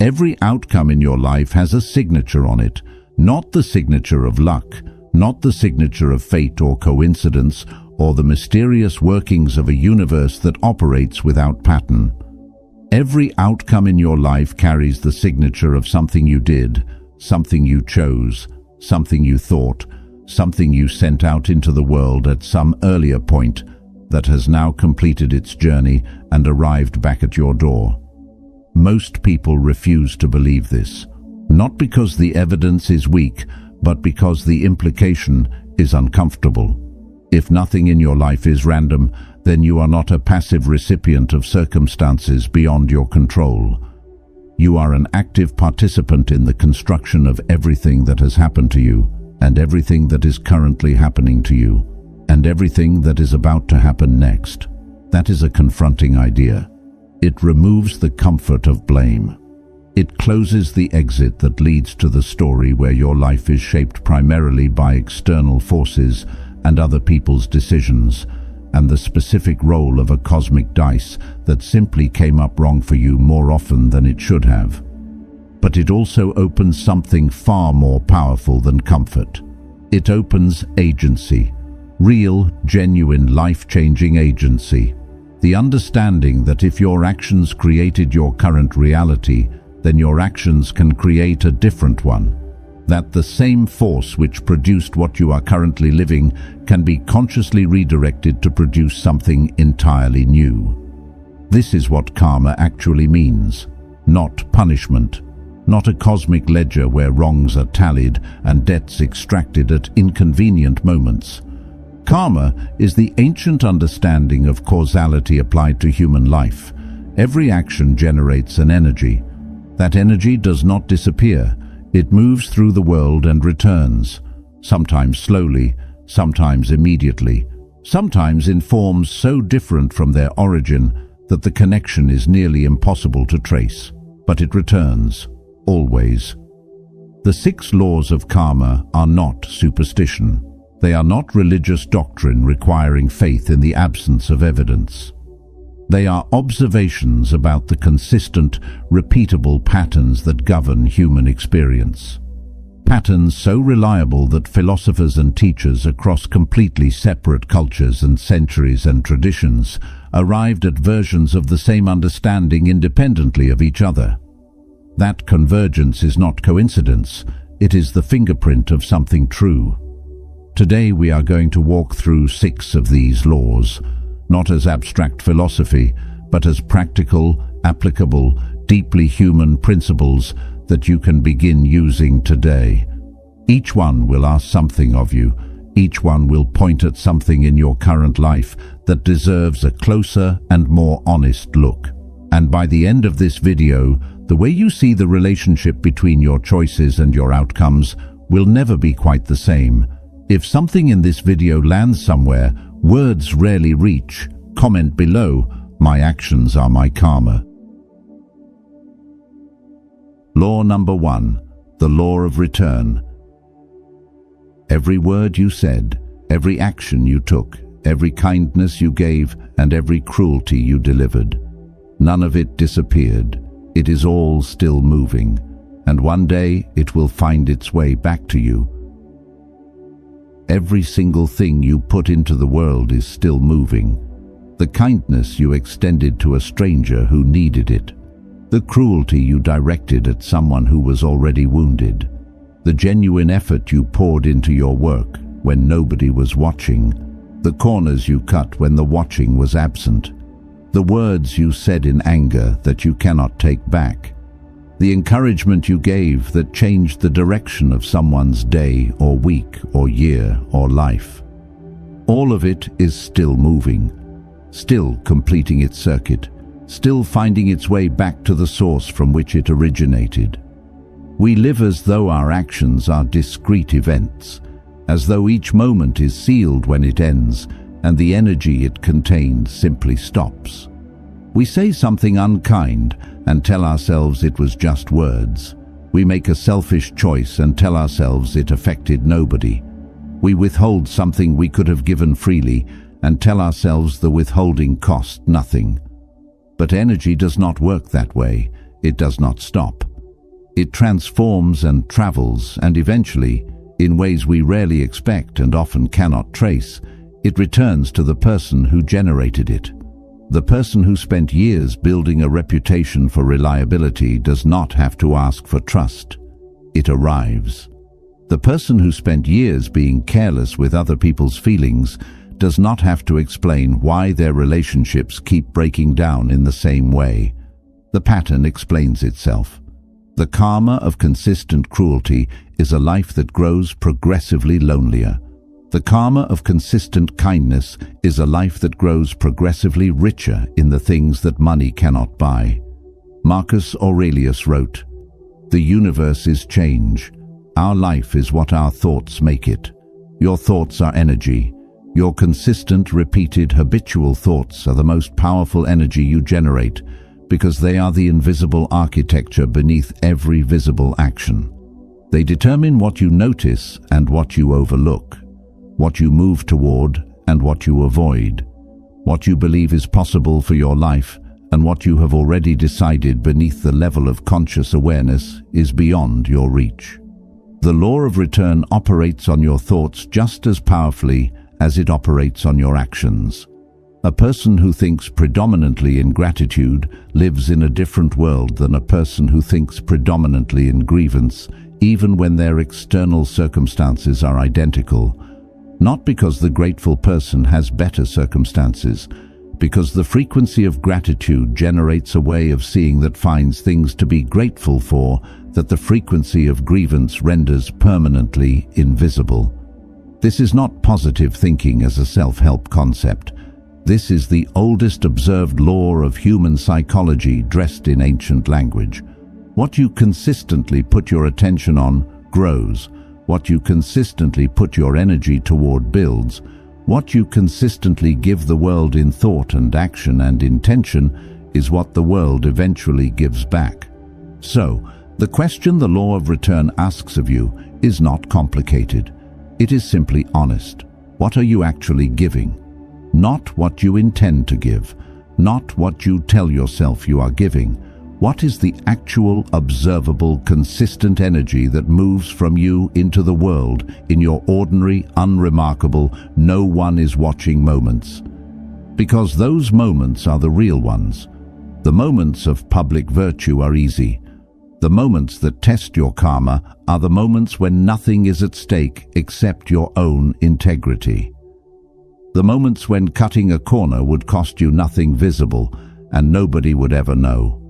Every outcome in your life has a signature on it, not the signature of luck, not the signature of fate or coincidence, or the mysterious workings of a universe that operates without pattern. Every outcome in your life carries the signature of something you did, something you chose, something you thought, something you sent out into the world at some earlier point that has now completed its journey and arrived back at your door. Most people refuse to believe this, not because the evidence is weak, but because the implication is uncomfortable. If nothing in your life is random, then you are not a passive recipient of circumstances beyond your control. You are an active participant in the construction of everything that has happened to you, and everything that is currently happening to you, and everything that is about to happen next. That is a confronting idea. It removes the comfort of blame. It closes the exit that leads to the story where your life is shaped primarily by external forces and other people's decisions, and the specific role of a cosmic dice that simply came up wrong for you more often than it should have. But it also opens something far more powerful than comfort. It opens agency, real, genuine, life-changing agency. The understanding that if your actions created your current reality, then your actions can create a different one. That the same force which produced what you are currently living can be consciously redirected to produce something entirely new. This is what karma actually means, not punishment, not a cosmic ledger where wrongs are tallied and debts extracted at inconvenient moments. Karma is the ancient understanding of causality applied to human life. Every action generates an energy. That energy does not disappear. It moves through the world and returns, sometimes slowly, sometimes immediately, sometimes in forms so different from their origin that the connection is nearly impossible to trace. But it returns, always. The 6 laws of karma are not superstition. They are not religious doctrine requiring faith in the absence of evidence. They are observations about the consistent, repeatable patterns that govern human experience. Patterns so reliable that philosophers and teachers across completely separate cultures and centuries and traditions arrived at versions of the same understanding independently of each other. That convergence is not coincidence, it is the fingerprint of something true. Today we are going to walk through 6 of these laws, not as abstract philosophy, but as practical, applicable, deeply human principles that you can begin using today. Each one will ask something of you. Each one will point at something in your current life that deserves a closer and more honest look. And by the end of this video, the way you see the relationship between your choices and your outcomes will never be quite the same. If something in this video lands somewhere, words rarely reach. Comment below, "My actions are my karma." Law number 1, the law of return. Every word you said, every action you took, every kindness you gave, and every cruelty you delivered, none of it disappeared. It is all still moving, and one day it will find its way back to you. Every single thing you put into the world is still moving. The kindness you extended to a stranger who needed it. The cruelty you directed at someone who was already wounded. The genuine effort you poured into your work when nobody was watching. The corners you cut when the watching was absent. The words you said in anger that you cannot take back. The encouragement you gave that changed the direction of someone's day or week or year or life. All of it is still moving, still completing its circuit, still finding its way back to the source from which it originated. We live as though our actions are discrete events, as though each moment is sealed when it ends, and the energy it contained simply stops. We say something unkind and tell ourselves it was just words. We make a selfish choice and tell ourselves it affected nobody. We withhold something we could have given freely and tell ourselves the withholding cost nothing. But energy does not work that way. It does not stop. It transforms and travels, and eventually, in ways we rarely expect and often cannot trace, it returns to the person who generated it. The person who spent years building a reputation for reliability does not have to ask for trust. It arrives. The person who spent years being careless with other people's feelings does not have to explain why their relationships keep breaking down in the same way. The pattern explains itself. The karma of consistent cruelty is a life that grows progressively lonelier. The karma of consistent kindness is a life that grows progressively richer in the things that money cannot buy. Marcus Aurelius wrote, "The universe is change. Our life is what our thoughts make it. Your thoughts are energy. Your consistent, repeated, habitual thoughts are the most powerful energy you generate because they are the invisible architecture beneath every visible action. They determine what you notice and what you overlook, what you move toward and what you avoid, what you believe is possible for your life and what you have already decided beneath the level of conscious awareness is beyond your reach. The law of return operates on your thoughts just as powerfully as it operates on your actions. A person who thinks predominantly in gratitude lives in a different world than a person who thinks predominantly in grievance, even when their external circumstances are identical. Not because the grateful person has better circumstances, because the frequency of gratitude generates a way of seeing that finds things to be grateful for that the frequency of grievance renders permanently invisible. This is not positive thinking as a self-help concept. This is the oldest observed law of human psychology dressed in ancient language. What you consistently put your attention on grows. What you consistently put your energy toward builds. What you consistently give the world in thought and action and intention is what the world eventually gives back. So, the question the law of return asks of you is not complicated. It is simply honest. What are you actually giving? Not what you intend to give, not what you tell yourself you are giving. What is the actual, observable, consistent energy that moves from you into the world in your ordinary, unremarkable, no one is watching moments? Because those moments are the real ones. The moments of public virtue are easy. The moments that test your karma are the moments when nothing is at stake except your own integrity. The moments when cutting a corner would cost you nothing visible and nobody would ever know.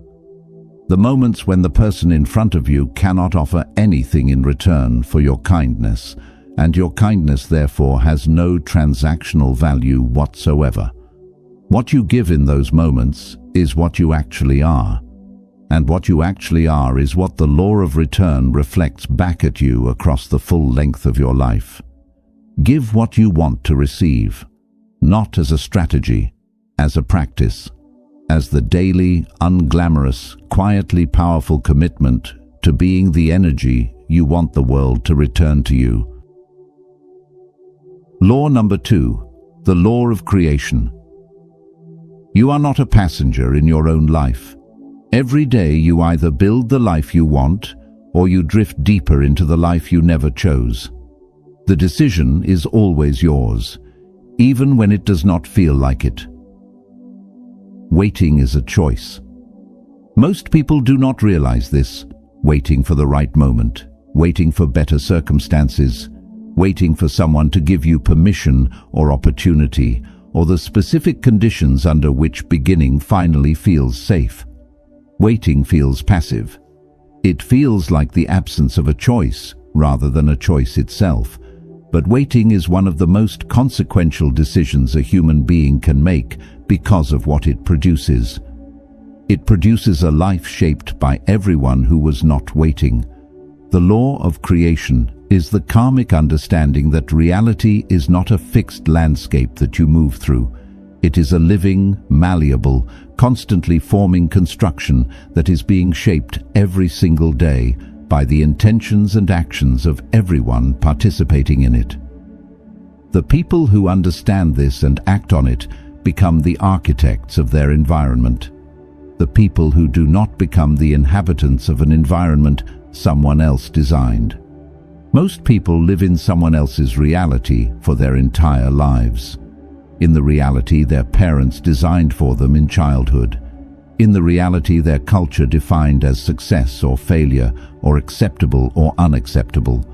The moments when the person in front of you cannot offer anything in return for your kindness, and your kindness therefore has no transactional value whatsoever. What you give in those moments is what you actually are. And what you actually are is what the law of return reflects back at you across the full length of your life. Give what you want to receive, not as a strategy, as a practice, as the daily, unglamorous, quietly powerful commitment to being the energy you want the world to return to you. Law number 2, the law of creation. You are not a passenger in your own life. Every day you either build the life you want or you drift deeper into the life you never chose. The decision is always yours, even when it does not feel like it. Waiting is a choice. Most people do not realize this. Waiting for the right moment, waiting for better circumstances, waiting for someone to give you permission or opportunity, or the specific conditions under which beginning finally feels safe. Waiting feels passive. It feels like the absence of a choice rather than a choice itself. But waiting is one of the most consequential decisions a human being can make because of what it produces. It produces a life shaped by everyone who was not waiting. The law of creation is the karmic understanding that reality is not a fixed landscape that you move through. It is a living, malleable, constantly forming construction that is being shaped every single day by the intentions and actions of everyone participating in it. The people who understand this and act on it become the architects of their environment. The people who do not become the inhabitants of an environment someone else designed. Most people live in someone else's reality for their entire lives. In the reality their parents designed for them in childhood. In the reality their culture defined as success or failure, or acceptable or unacceptable.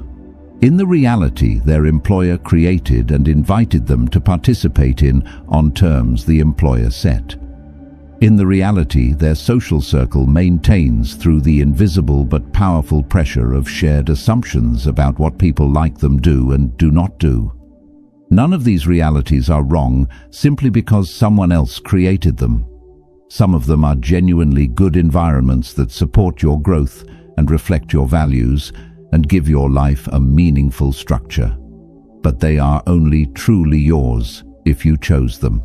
In the reality their employer created and invited them to participate in on terms the employer set. In the reality their social circle maintains through the invisible but powerful pressure of shared assumptions about what people like them do and do not do. None of these realities are wrong simply because someone else created them. Some of them are genuinely good environments that support your growth and reflect your values and give your life a meaningful structure. But they are only truly yours if you chose them.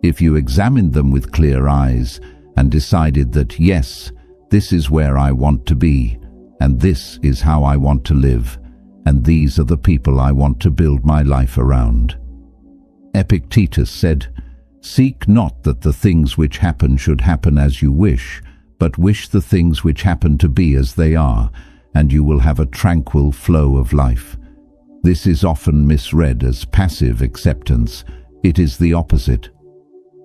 If you examined them with clear eyes and decided that, yes, this is where I want to be, and this is how I want to live, and these are the people I want to build my life around. Epictetus said, "Seek not that the things which happen should happen as you wish, but wish the things which happen to be as they are, and you will have a tranquil flow of life." This is often misread as passive acceptance. It is the opposite.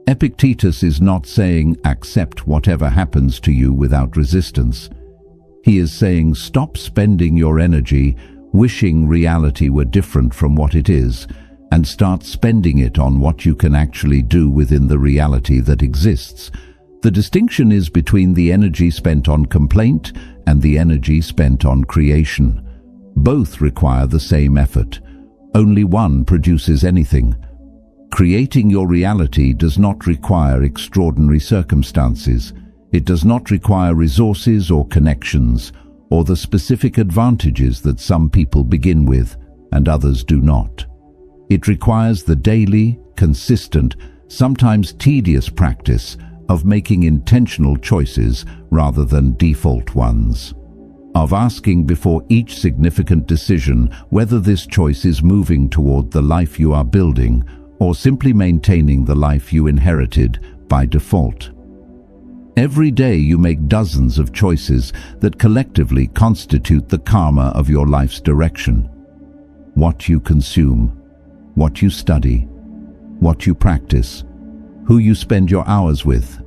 Epictetus is not saying accept whatever happens to you without resistance. He is saying stop spending your energy wishing reality were different from what it is, and start spending it on what you can actually do within the reality that exists. The distinction is between the energy spent on complaint and the energy spent on creation. Both require the same effort. Only one produces anything. Creating your reality does not require extraordinary circumstances. It does not require resources or connections, or the specific advantages that some people begin with and others do not. It requires the daily, consistent, sometimes tedious practice of making intentional choices rather than default ones. Of asking before each significant decision whether this choice is moving toward the life you are building or simply maintaining the life you inherited by default. Every day you make dozens of choices that collectively constitute the karma of your life's direction. What you consume, what you study, what you practice, who you spend your hours with,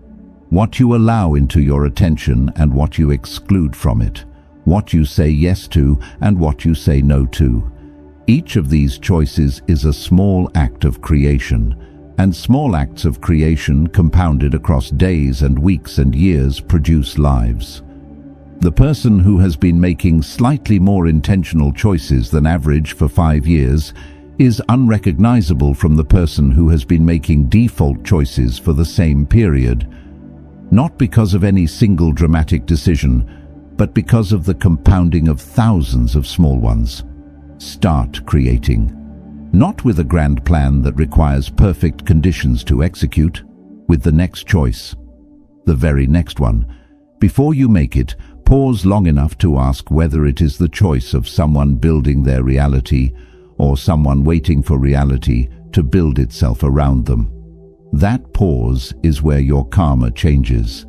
what you allow into your attention and what you exclude from it, what you say yes to and what you say no to. Each of these choices is a small act of creation, and small acts of creation compounded across days and weeks and years produce lives. The person who has been making slightly more intentional choices than average for 5 years is unrecognizable from the person who has been making default choices for the same period, not because of any single dramatic decision, but because of the compounding of thousands of small ones. Start creating. Not with a grand plan that requires perfect conditions to execute, with the next choice, the very next one. Before you make it, pause long enough to ask whether it is the choice of someone building their reality or someone waiting for reality to build itself around them. That pause is where your karma changes.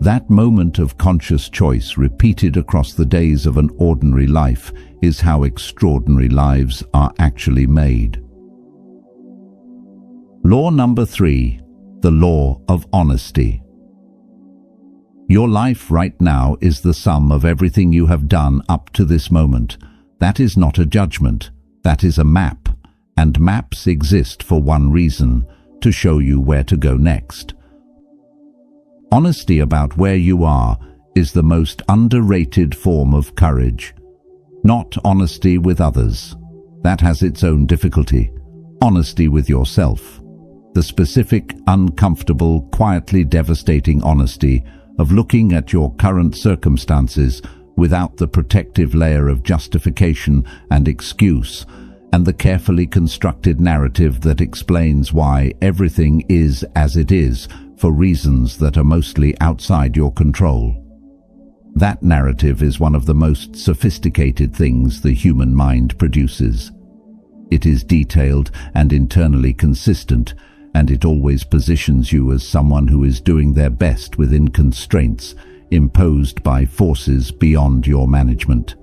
That moment of conscious choice repeated across the days of an ordinary life is how extraordinary lives are actually made. Law number 3, the law of honesty. Your life right now is the sum of everything you have done up to this moment. That is not a judgment, that is a map, and maps exist for one reason, to show you where to go next. Honesty about where you are is the most underrated form of courage. Not honesty with others. That has its own difficulty. Honesty with yourself. The specific, uncomfortable, quietly devastating honesty of looking at your current circumstances without the protective layer of justification and excuse, and the carefully constructed narrative that explains why everything is as it is for reasons that are mostly outside your control. That narrative is one of the most sophisticated things the human mind produces. It is detailed and internally consistent, and it always positions you as someone who is doing their best within constraints, imposed by forces beyond your management.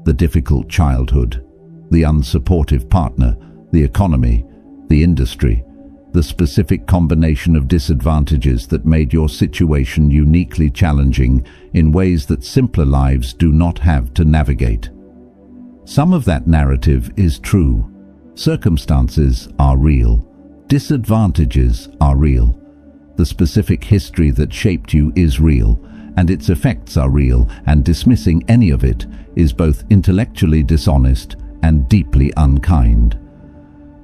The difficult childhood, the unsupportive partner, the economy, the industry, the specific combination of disadvantages that made your situation uniquely challenging in ways that simpler lives do not have to navigate. Some of that narrative is true. Circumstances are real. Disadvantages are real. The specific history that shaped you is real, and its effects are real, and dismissing any of it is both intellectually dishonest and deeply unkind.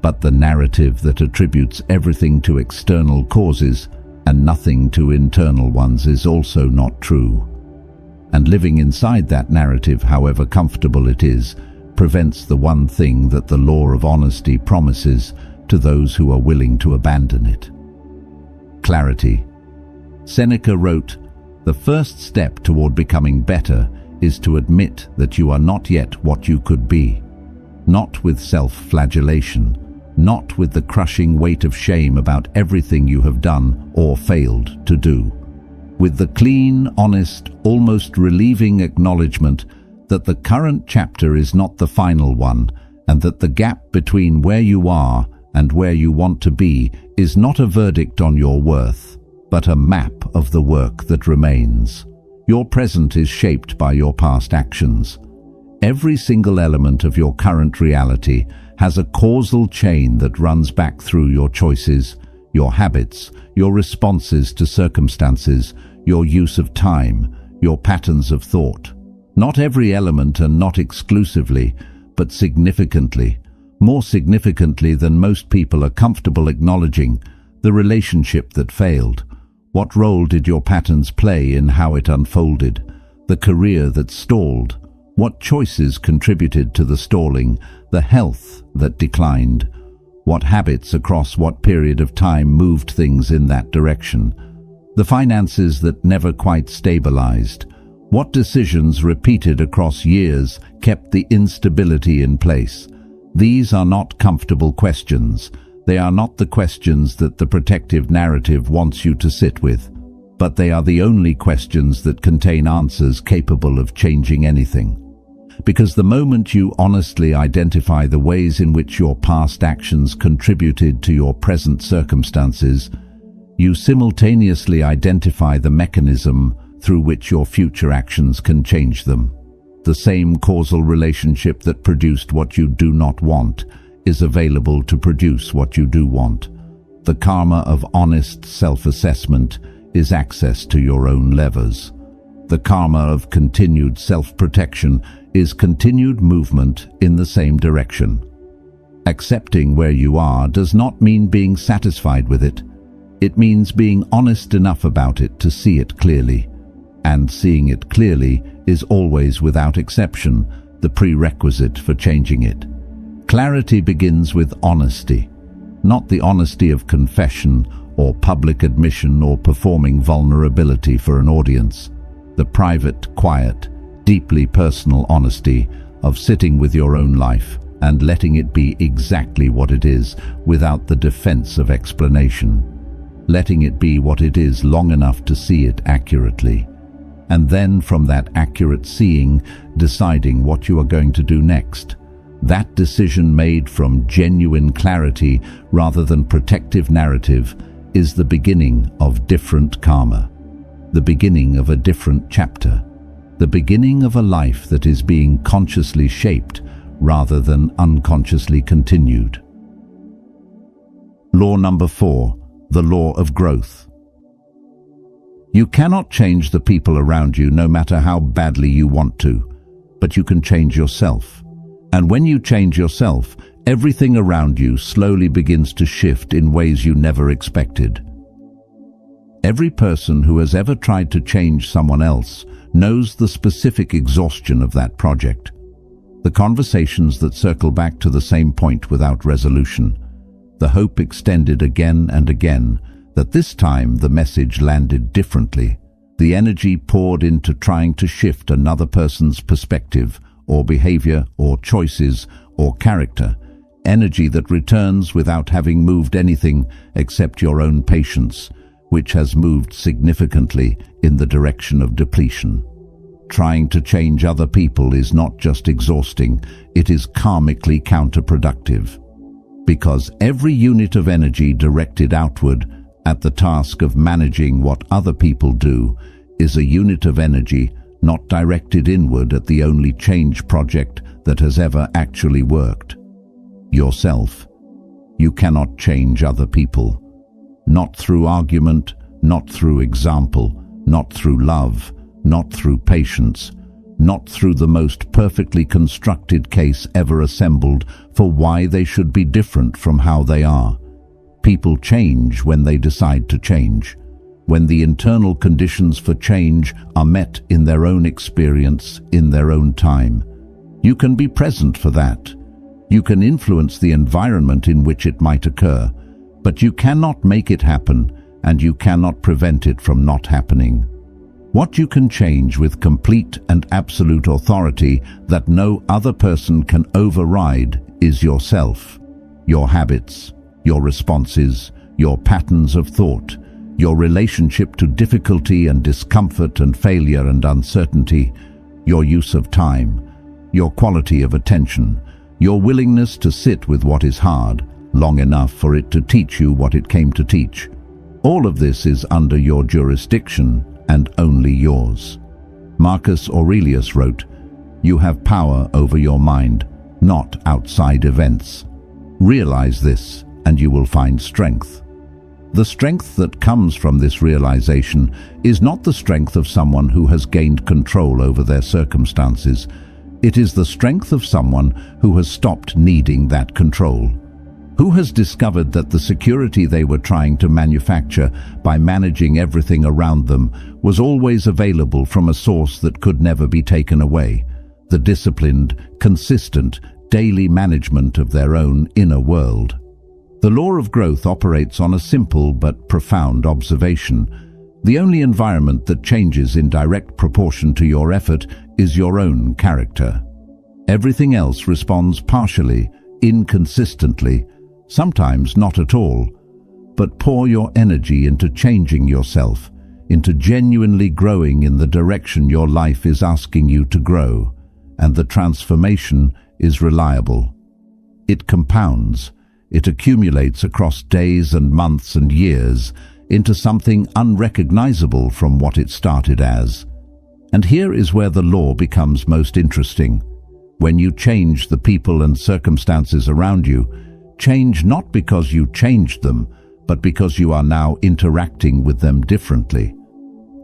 But the narrative that attributes everything to external causes and nothing to internal ones is also not true. And living inside that narrative, however comfortable it is, prevents the one thing that the law of honesty promises to those who are willing to abandon it: clarity. Seneca wrote, "The first step toward becoming better is to admit that you are not yet what you could be, not with self-flagellation, not with the crushing weight of shame about everything you have done or failed to do, with the clean, honest, almost relieving acknowledgement that the current chapter is not the final one, and that the gap between where you are and where you want to be is not a verdict on your worth, but a map of the work that remains. Your present is shaped by your past actions. Every single element of your current reality has a causal chain that runs back through your choices, your habits, your responses to circumstances, your use of time, your patterns of thought. Not every element, and not exclusively, but significantly, more significantly than most people are comfortable acknowledging, the relationship that failed. What role did your patterns play in how it unfolded? The career that stalled? What choices contributed to the stalling? The health that declined? What habits across what period of time moved things in that direction? The finances that never quite stabilized? What decisions repeated across years kept the instability in place? These are not comfortable questions. They are not the questions that the protective narrative wants you to sit with, but they are the only questions that contain answers capable of changing anything. Because the moment you honestly identify the ways in which your past actions contributed to your present circumstances, you simultaneously identify the mechanism through which your future actions can change them. The same causal relationship that produced what you do not want is available to produce what you do want. The karma of honest self-assessment is access to your own levers. The karma of continued self-protection is continued movement in the same direction. Accepting where you are does not mean being satisfied with it. It means being honest enough about it to see it clearly. And seeing it clearly is always, without exception, the prerequisite for changing it. Clarity begins with honesty, not the honesty of confession or public admission or performing vulnerability for an audience. The private, quiet, deeply personal honesty of sitting with your own life and letting it be exactly what it is without the defense of explanation. Letting it be what it is long enough to see it accurately. And then from that accurate seeing, deciding what you are going to do next. That decision made from genuine clarity rather than protective narrative is the beginning of different karma. The beginning of a different chapter. The beginning of a life that is being consciously shaped rather than unconsciously continued. Law number 4, the law of growth. You cannot change the people around you no matter how badly you want to, but you can change yourself. And when you change yourself, everything around you slowly begins to shift in ways you never expected. Every person who has ever tried to change someone else knows the specific exhaustion of that project. The conversations that circle back to the same point without resolution. The hope extended again and again that this time the message landed differently. The energy poured into trying to shift another person's perspective or behavior or choices or character. Energy that returns without having moved anything except your own patience, which has moved significantly in the direction of depletion. Trying to change other people is not just exhausting, it is karmically counterproductive. Because every unit of energy directed outward at the task of managing what other people do is a unit of energy not directed inward at the only change project that has ever actually worked: yourself. You cannot change other people. Not through argument, not through example, not through love, not through patience, not through the most perfectly constructed case ever assembled for why they should be different from how they are. People change when they decide to change, when the internal conditions for change are met in their own experience, in their own time. You can be present for that. You can influence the environment in which it might occur, but you cannot make it happen, and you cannot prevent it from not happening. What you can change with complete and absolute authority that no other person can override is yourself, your habits, your responses, your patterns of thought, your relationship to difficulty and discomfort and failure and uncertainty, your use of time, your quality of attention, your willingness to sit with what is hard long enough for it to teach you what it came to teach. All of this is under your jurisdiction and only yours. Marcus Aurelius wrote, "You have power over your mind, not outside events." Realize this, and you will find strength. The strength that comes from this realization is not the strength of someone who has gained control over their circumstances. It is the strength of someone who has stopped needing that control, who has discovered that the security they were trying to manufacture by managing everything around them was always available from a source that could never be taken away: the disciplined, consistent, daily management of their own inner world. The law of growth operates on a simple but profound observation. The only environment that changes in direct proportion to your effort is your own character. Everything else responds partially, inconsistently, sometimes not at all. But pour your energy into changing yourself, into genuinely growing in the direction your life is asking you to grow, and the transformation is reliable. It compounds, it accumulates across days and months and years into something unrecognizable from what it started as. And here is where the law becomes most interesting. When you change the people and circumstances around you, change not because you changed them, but because you are now interacting with them differently.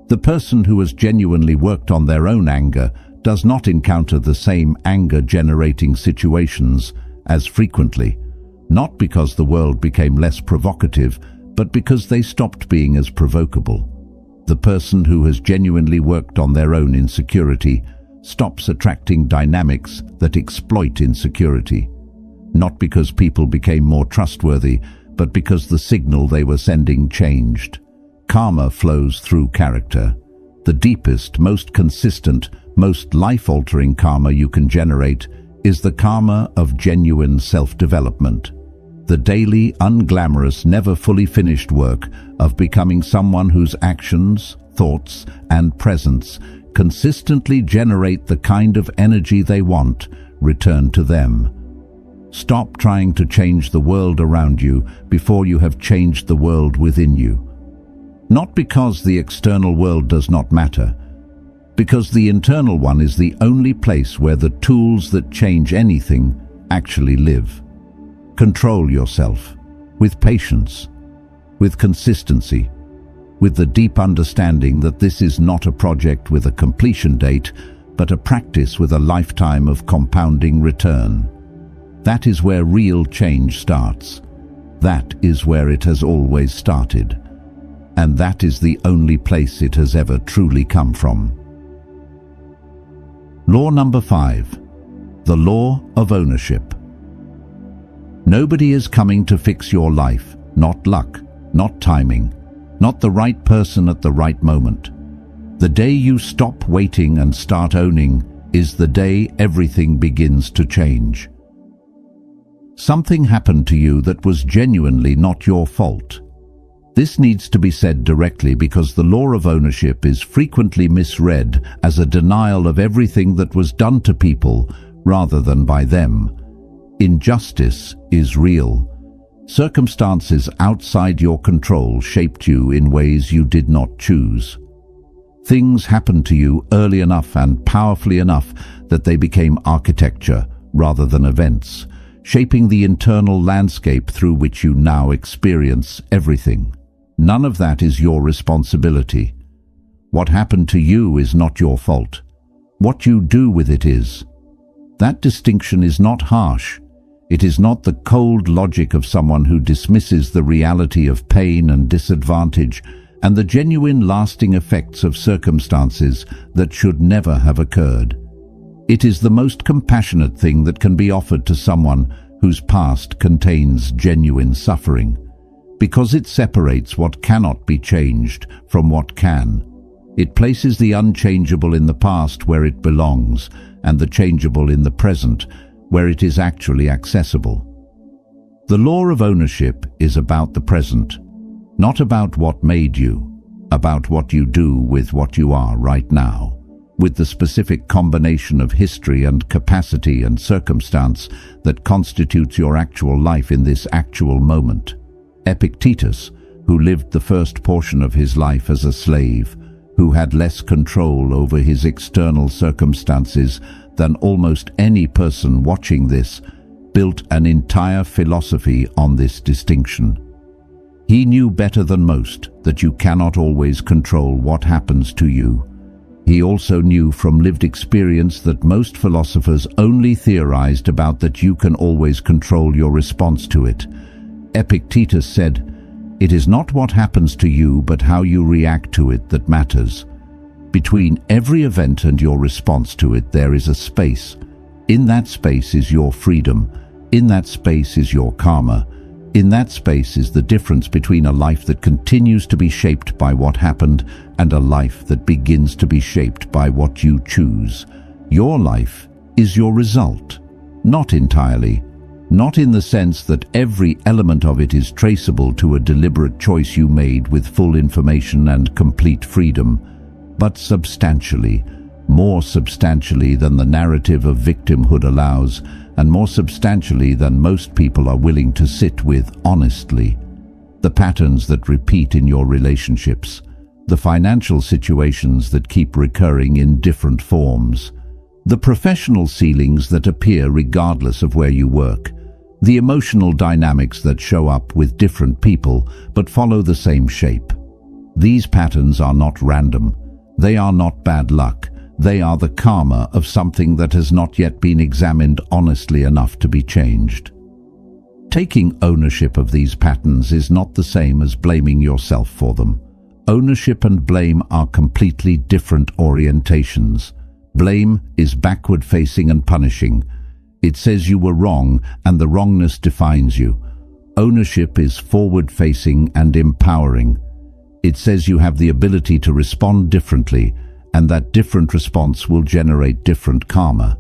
The person who has genuinely worked on their own anger does not encounter the same anger-generating situations as frequently, not because the world became less provocative, but because they stopped being as provocable. The person who has genuinely worked on their own insecurity stops attracting dynamics that exploit insecurity, not because people became more trustworthy, but because the signal they were sending changed. Karma flows through character. The deepest, most consistent, most life-altering karma you can generate is the karma of genuine self-development. The daily, unglamorous, never fully finished work of becoming someone whose actions, thoughts, and presence consistently generate the kind of energy they want return to them. Stop trying to change the world around you before you have changed the world within you. Not because the external world does not matter, because the internal one is the only place where the tools that change anything actually live. Control yourself with patience, with consistency, with the deep understanding that this is not a project with a completion date, but a practice with a lifetime of compounding return. That is where real change starts. That is where it has always started. And that is the only place it has ever truly come from. Law number 5. The law of ownership. Nobody is coming to fix your life, not luck, not timing, not the right person at the right moment. The day you stop waiting and start owning is the day everything begins to change. Something happened to you that was genuinely not your fault. This needs to be said directly because the law of ownership is frequently misread as a denial of everything that was done to people rather than by them. Injustice is real. Circumstances outside your control shaped you in ways you did not choose. Things happened to you early enough and powerfully enough that they became architecture rather than events, shaping the internal landscape through which you now experience everything. None of that is your responsibility. What happened to you is not your fault. What you do with it is. That distinction is not harsh. It is not the cold logic of someone who dismisses the reality of pain and disadvantage and the genuine lasting effects of circumstances that should never have occurred. It is the most compassionate thing that can be offered to someone whose past contains genuine suffering, because it separates what cannot be changed from what can. It places the unchangeable in the past where it belongs, and the changeable in the present where it is actually accessible. The law of ownership is about the present, not about what made you, about what you do with what you are right now, with the specific combination of history and capacity and circumstance that constitutes your actual life in this actual moment. Epictetus, who lived the first portion of his life as a slave, who had less control over his external circumstances than almost any person watching this, built an entire philosophy on this distinction. He knew better than most that you cannot always control what happens to you. He also knew from lived experience that most philosophers only theorized about that you can always control your response to it. Epictetus said, "It is not what happens to you, but how you react to it that matters. Between every event and your response to it, there is a space. In that space is your freedom. In that space is your karma. In that space is the difference between a life that continues to be shaped by what happened and a life that begins to be shaped by what you choose. Your life is your result, not entirely. Not in the sense that every element of it is traceable to a deliberate choice you made with full information and complete freedom, but substantially, more substantially than the narrative of victimhood allows, and more substantially than most people are willing to sit with honestly. The patterns that repeat in your relationships, the financial situations that keep recurring in different forms, the professional ceilings that appear regardless of where you work, the emotional dynamics that show up with different people but follow the same shape. These patterns are not random. They are not bad luck. They are the karma of something that has not yet been examined honestly enough to be changed. Taking ownership of these patterns is not the same as blaming yourself for them. Ownership and blame are completely different orientations. Blame is backward-facing and punishing. It says you were wrong and the wrongness defines you. Ownership is forward-facing and empowering. It says you have the ability to respond differently, and that different response will generate different karma.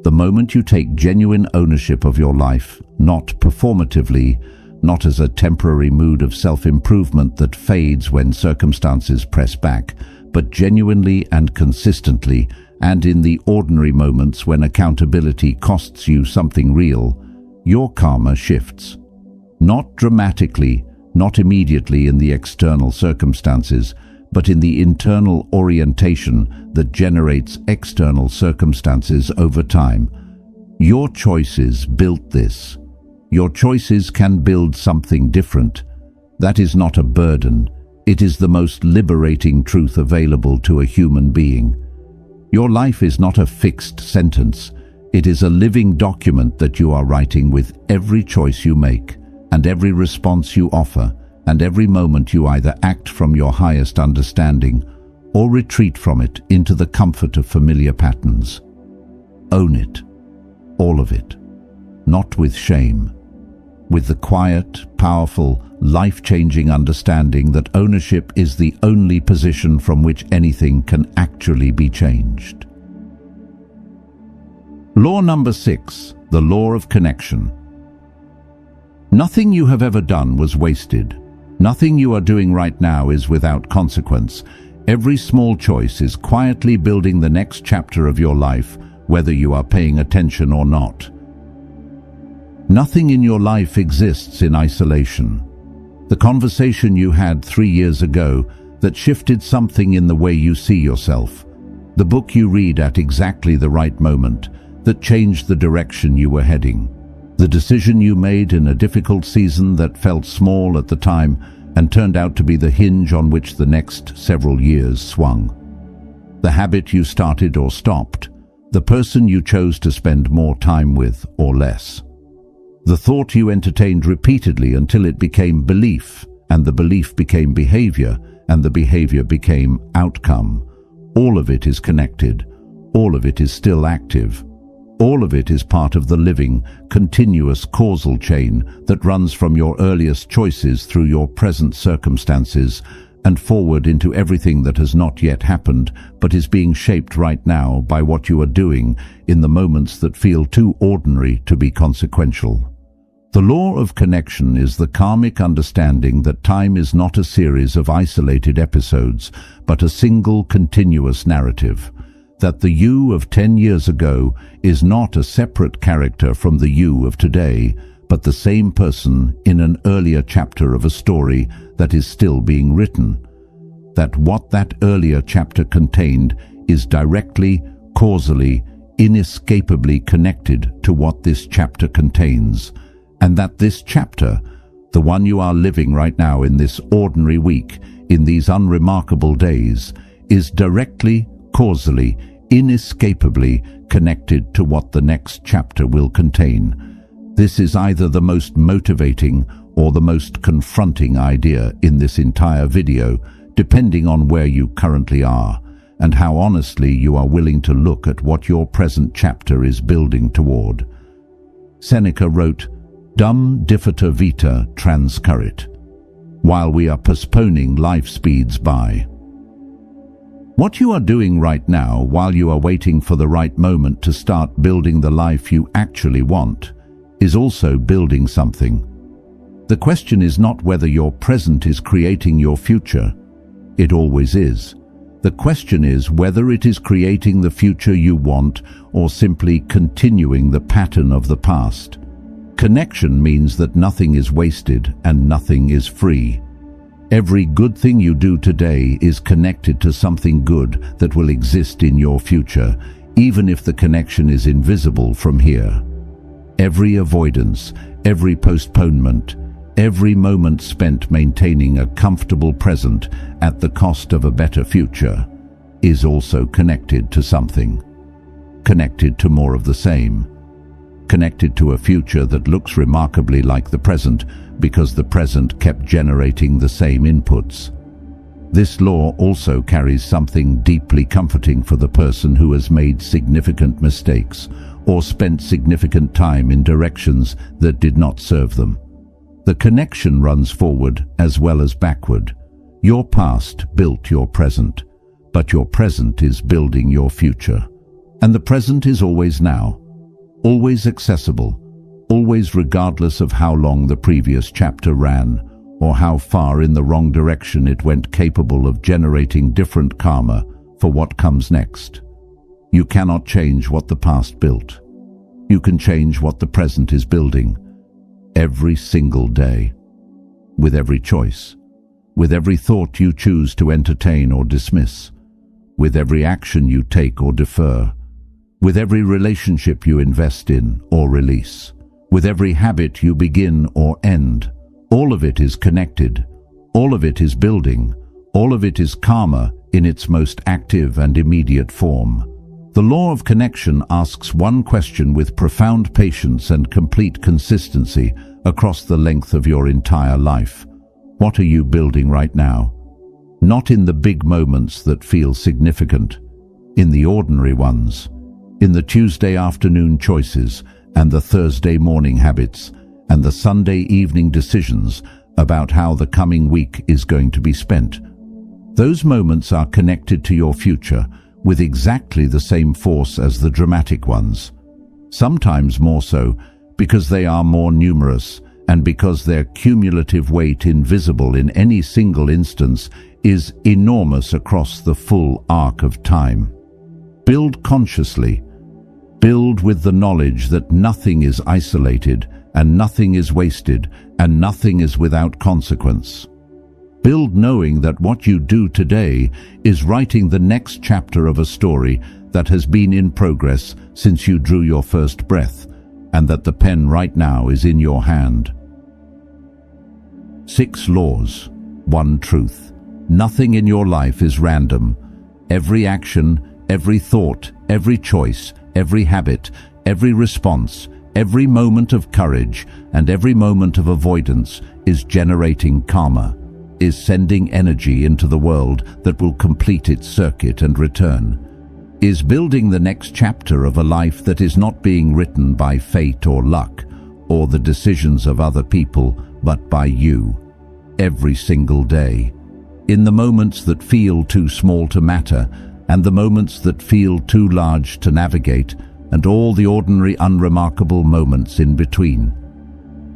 The moment you take genuine ownership of your life, not performatively, not as a temporary mood of self-improvement that fades when circumstances press back, but genuinely and consistently, and in the ordinary moments when accountability costs you something real, your karma shifts. Not dramatically, not immediately in the external circumstances, but in the internal orientation that generates external circumstances over time. Your choices built this. Your choices can build something different. That is not a burden. It is the most liberating truth available to a human being. Your life is not a fixed sentence. It is a living document that you are writing with every choice you make, and every response you offer, and every moment you either act from your highest understanding or retreat from it into the comfort of familiar patterns. Own it, all of it, not with shame, with the quiet, powerful, life-changing understanding that ownership is the only position from which anything can actually be changed. Law number 6, the law of connection. Nothing you have ever done was wasted. Nothing you are doing right now is without consequence. Every small choice is quietly building the next chapter of your life, whether you are paying attention or not. Nothing in your life exists in isolation. The conversation you had 3 years ago that shifted something in the way you see yourself. The book you read at exactly the right moment that changed the direction you were heading. The decision you made in a difficult season that felt small at the time and turned out to be the hinge on which the next several years swung. The habit you started or stopped. The person you chose to spend more time with or less. The thought you entertained repeatedly until it became belief, and the belief became behavior, and the behavior became outcome. All of it is connected. All of it is still active. All of it is part of the living, continuous causal chain that runs from your earliest choices through your present circumstances and forward into everything that has not yet happened but is being shaped right now by what you are doing in the moments that feel too ordinary to be consequential. The law of connection is the karmic understanding that time is not a series of isolated episodes, but a single continuous narrative. That the you of 10 years ago is not a separate character from the you of today, but the same person in an earlier chapter of a story that is still being written. That what that earlier chapter contained is directly, causally, inescapably connected to what this chapter contains. And that this chapter, the one you are living right now in this ordinary week, in these unremarkable days, is directly, causally, inescapably connected to what the next chapter will contain. This is either the most motivating or the most confronting idea in this entire video, depending on where you currently are, and how honestly you are willing to look at what your present chapter is building toward. Seneca wrote, "Dum diffiter vita transcurrit." While we are postponing, life speeds by. What you are doing right now, while you are waiting for the right moment to start building the life you actually want, is also building something. The question is not whether your present is creating your future. It always is. The question is whether it is creating the future you want or simply continuing the pattern of the past. Connection means that nothing is wasted and nothing is free. Every good thing you do today is connected to something good that will exist in your future, even if the connection is invisible from here. Every avoidance, every postponement, every moment spent maintaining a comfortable present at the cost of a better future is also connected to something. Connected to more of the same. Connected to a future that looks remarkably like the present because the present kept generating the same inputs. This law also carries something deeply comforting for the person who has made significant mistakes or spent significant time in directions that did not serve them. The connection runs forward as well as backward. Your past built your present, but your present is building your future. And the present is always now. Always accessible, always regardless of how long the previous chapter ran or how far in the wrong direction it went, capable of generating different karma for what comes next. You cannot change what the past built. You can change what the present is building every single day, with every choice, with every thought you choose to entertain or dismiss, with every action you take or defer, with every relationship you invest in or release, with every habit you begin or end. All of it is connected. All of it is building. All of it is karma in its most active and immediate form. The law of connection asks one question with profound patience and complete consistency across the length of your entire life. What are you building right now? Not in the big moments that feel significant, in the ordinary ones. In the Tuesday afternoon choices and the Thursday morning habits and the Sunday evening decisions about how the coming week is going to be spent. Those moments are connected to your future with exactly the same force as the dramatic ones. Sometimes more so because they are more numerous and because their cumulative weight, invisible in any single instance, is enormous across the full arc of time. Build consciously. Build with the knowledge that nothing is isolated, and nothing is wasted, and nothing is without consequence. Build knowing that what you do today is writing the next chapter of a story that has been in progress since you drew your first breath, and that the pen right now is in your hand. 6 laws, 1 truth. Nothing in your life is random. Every action, every thought, every choice, every habit, every response, every moment of courage, and every moment of avoidance is generating karma, is sending energy into the world that will complete its circuit and return, is building the next chapter of a life that is not being written by fate or luck, or the decisions of other people, but by you, every single day. In the moments that feel too small to matter, and the moments that feel too large to navigate, and all the ordinary unremarkable moments in between.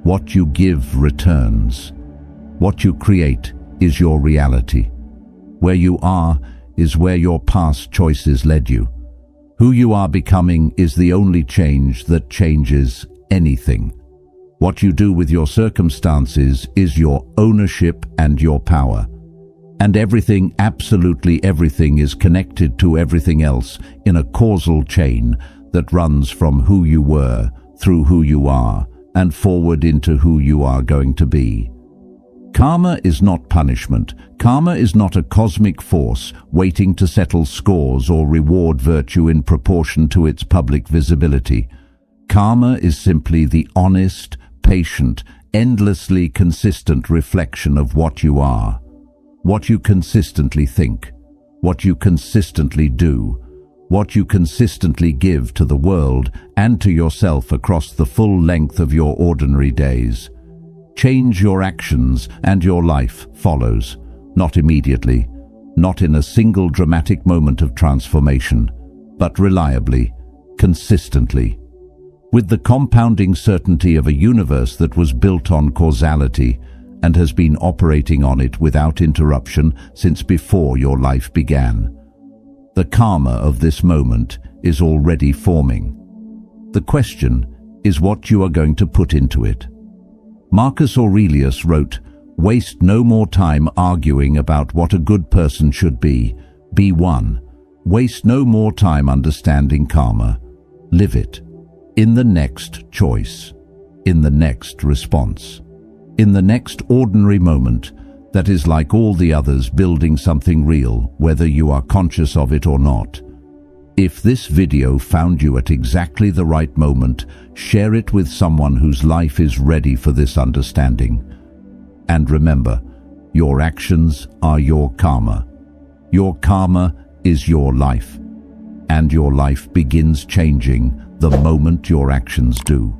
What you give returns. What you create is your reality. Where you are is where your past choices led you. Who you are becoming is the only change that changes anything. What you do with your circumstances is your ownership and your power. And everything, absolutely everything, is connected to everything else in a causal chain that runs from who you were, through who you are, and forward into who you are going to be. Karma is not punishment. Karma is not a cosmic force waiting to settle scores or reward virtue in proportion to its public visibility. Karma is simply the honest, patient, endlessly consistent reflection of what you are, what you consistently think, what you consistently do, what you consistently give to the world and to yourself across the full length of your ordinary days. Change your actions and your life follows, not immediately, not in a single dramatic moment of transformation, but reliably, consistently, with the compounding certainty of a universe that was built on causality and has been operating on it without interruption since before your life began. The karma of this moment is already forming. The question is what you are going to put into it. Marcus Aurelius wrote, "Waste no more time arguing about what a good person should be. Be one. Waste no more time understanding karma. Live it. In the next choice. In the next response. In the next ordinary moment that is like all the others, building something real, whether you are conscious of it or not." If this video found you at exactly the right moment, share it with someone whose life is ready for this understanding. And remember, your actions are your karma. Your karma is your life. And your life begins changing the moment your actions do.